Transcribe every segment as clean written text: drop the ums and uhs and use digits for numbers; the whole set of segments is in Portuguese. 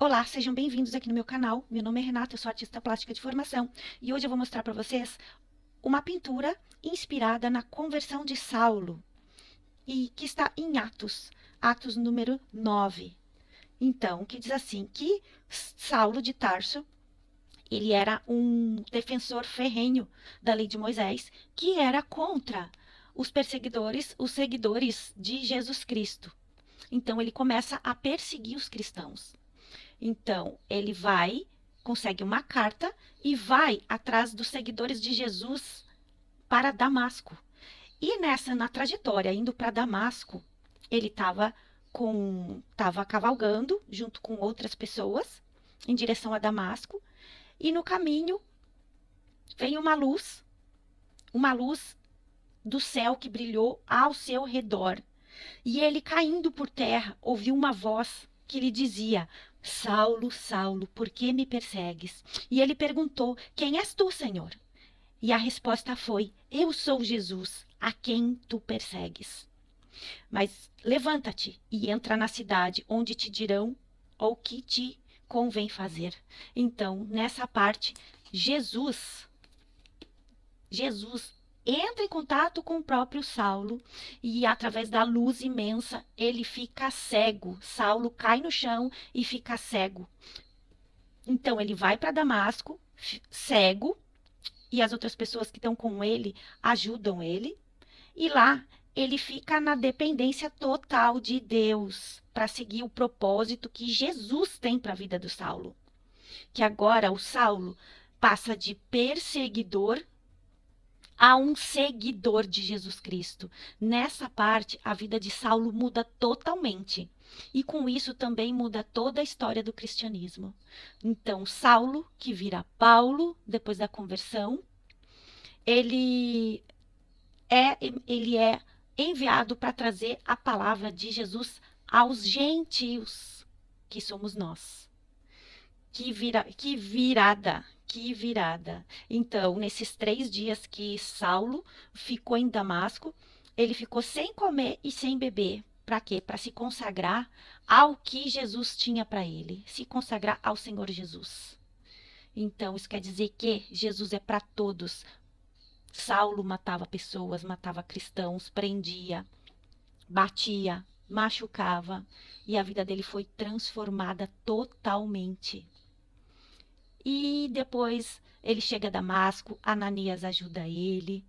Olá, sejam bem-vindos aqui no meu canal. Meu nome é Renata, eu sou artista plástica de formação e hoje eu vou mostrar para vocês uma pintura inspirada na conversão de Saulo e que está em Atos, Atos número 9. Então, que diz assim, que Saulo de Tarso, ele era um defensor ferrenho da lei de Moisés, que era contra os seguidores de Jesus Cristo. Então, ele começa a perseguir os cristãos. Então, ele consegue uma carta e vai atrás dos seguidores de Jesus para Damasco. E na trajetória, indo para Damasco, ele estava cavalgando junto com outras pessoas em direção a Damasco. E no caminho vem uma luz do céu que brilhou ao seu redor. E ele, caindo por terra, ouviu uma voz que lhe dizia: Saulo, Saulo, por que me persegues? E ele perguntou: Quem és tu, Senhor? E a resposta foi: Eu sou Jesus, a quem tu persegues. Mas levanta-te e entra na cidade, onde te dirão o que te convém fazer. Então, nessa parte, Jesus entra em contato com o próprio Saulo e, através da luz imensa, ele fica cego. Saulo cai no chão e fica cego. Então, ele vai para Damasco, cego, e as outras pessoas que estão com ele ajudam ele. E lá, ele fica na dependência total de Deus para seguir o propósito que Jesus tem para a vida do Saulo. Que agora o Saulo passa de perseguidor a um seguidor de Jesus Cristo. Nessa parte, a vida de Saulo muda totalmente. E com isso também muda toda a história do cristianismo. Então, Saulo, que vira Paulo depois da conversão, ele ele é enviado para trazer a palavra de Jesus aos gentios, que somos nós. Que virada. Então, nesses 3 dias que Saulo ficou em Damasco, ele ficou sem comer e sem beber. Para quê? Para se consagrar ao que Jesus tinha para ele. Se consagrar ao Senhor Jesus. Então, isso quer dizer que Jesus é para todos. Saulo matava pessoas, matava cristãos, prendia, batia, machucava. E a vida dele foi transformada totalmente. E depois ele chega a Damasco, Ananias ajuda ele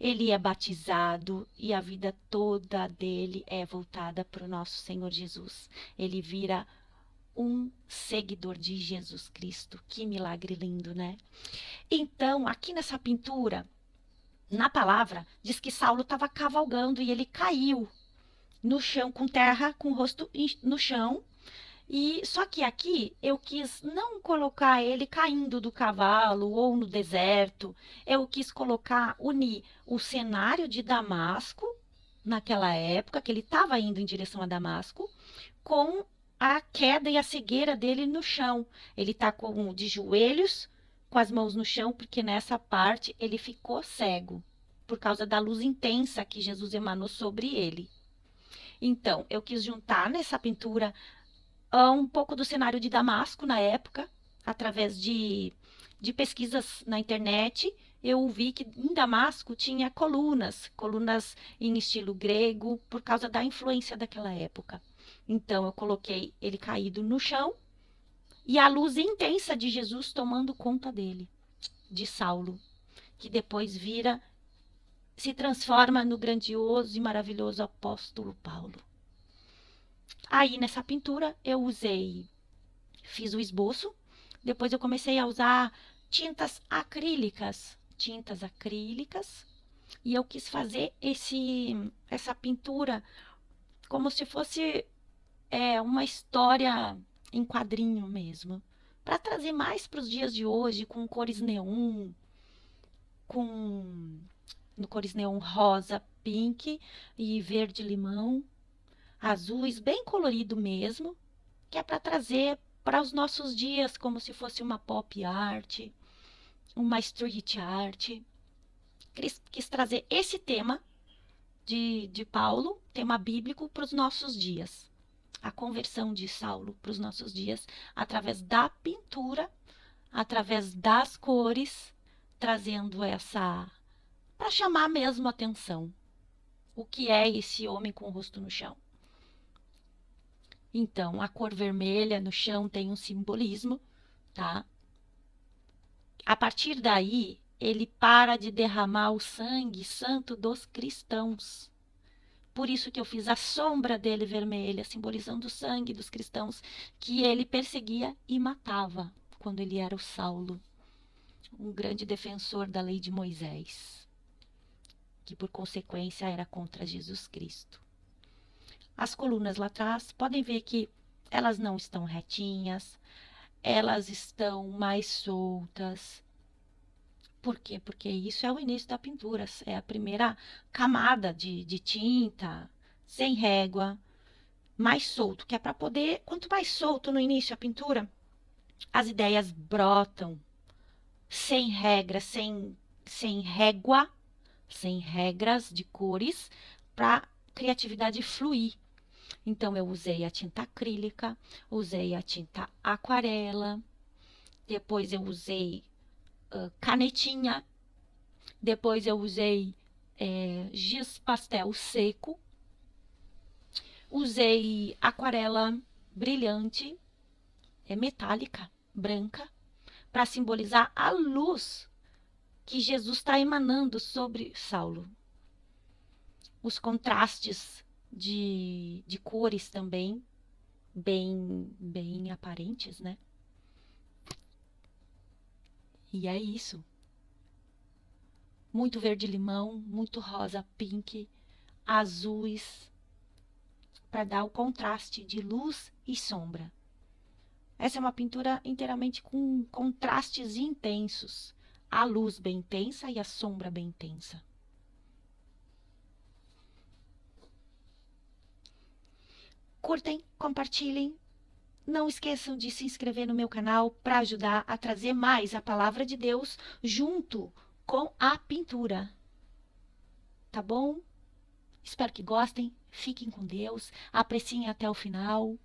é batizado e a vida toda dele é voltada para o nosso Senhor Jesus. Ele vira um seguidor de Jesus Cristo. Que milagre lindo, né? Então, aqui nessa pintura, na palavra, diz que Saulo estava cavalgando e ele caiu no chão, com terra, com o rosto no chão. E só que aqui eu quis não colocar ele caindo do cavalo ou no deserto. Eu quis unir o cenário de Damasco, naquela época, que ele estava indo em direção a Damasco, com a queda e a cegueira dele no chão. Ele está de joelhos, com as mãos no chão, porque nessa parte ele ficou cego, por causa da luz intensa que Jesus emanou sobre ele. Então, eu quis juntar nessa pintura um pouco do cenário de Damasco na época, através de pesquisas na internet. Eu vi que em Damasco tinha colunas em estilo grego, por causa da influência daquela época. Então, eu coloquei ele caído no chão e a luz intensa de Jesus tomando conta dele, de Saulo, que depois se transforma no grandioso e maravilhoso apóstolo Paulo. Aí, nessa pintura, fiz o esboço, depois eu comecei a usar tintas acrílicas, e eu quis fazer essa pintura como se fosse uma história em quadrinho mesmo, para trazer mais para os dias de hoje, com cores neon, no cores neon rosa, pink e verde limão, azuis, bem colorido mesmo, que é para trazer para os nossos dias como se fosse uma pop art, uma street art. Quis trazer esse tema de Paulo, tema bíblico, para os nossos dias. a conversão de Saulo para os nossos dias através da pintura, através das cores, trazendo essa, para chamar mesmo a atenção. O que é esse homem com o rosto no chão? Então, a cor vermelha no chão tem um simbolismo, tá? A partir daí, ele para de derramar o sangue santo dos cristãos. Por isso que eu fiz a sombra dele vermelha, simbolizando o sangue dos cristãos que ele perseguia e matava quando ele era o Saulo, um grande defensor da lei de Moisés, que por consequência era contra Jesus Cristo. As colunas lá atrás, podem ver que elas não estão retinhas, elas estão mais soltas. Por quê? Porque isso é o início da pintura, é a primeira camada de tinta, sem régua, mais solto, que é para poder, quanto mais solto no início a pintura, as ideias brotam, sem regra, sem régua, sem regras de cores, para criatividade fluir. Então, eu usei a tinta acrílica, usei a tinta aquarela, depois eu usei canetinha, depois eu usei giz pastel seco, usei aquarela brilhante, metálica, branca, para simbolizar a luz que Jesus está emanando sobre Saulo. Os contrastes de cores também, bem aparentes, né? E é isso. Muito verde-limão, muito rosa pink, azuis, para dar o contraste de luz e sombra. Essa é uma pintura inteiramente com contrastes intensos. A luz bem intensa e a sombra bem intensa. Curtem, compartilhem. Não esqueçam de se inscrever no meu canal para ajudar a trazer mais a palavra de Deus junto com a pintura. Tá bom? Espero que gostem. Fiquem com Deus. Apreciem até o final.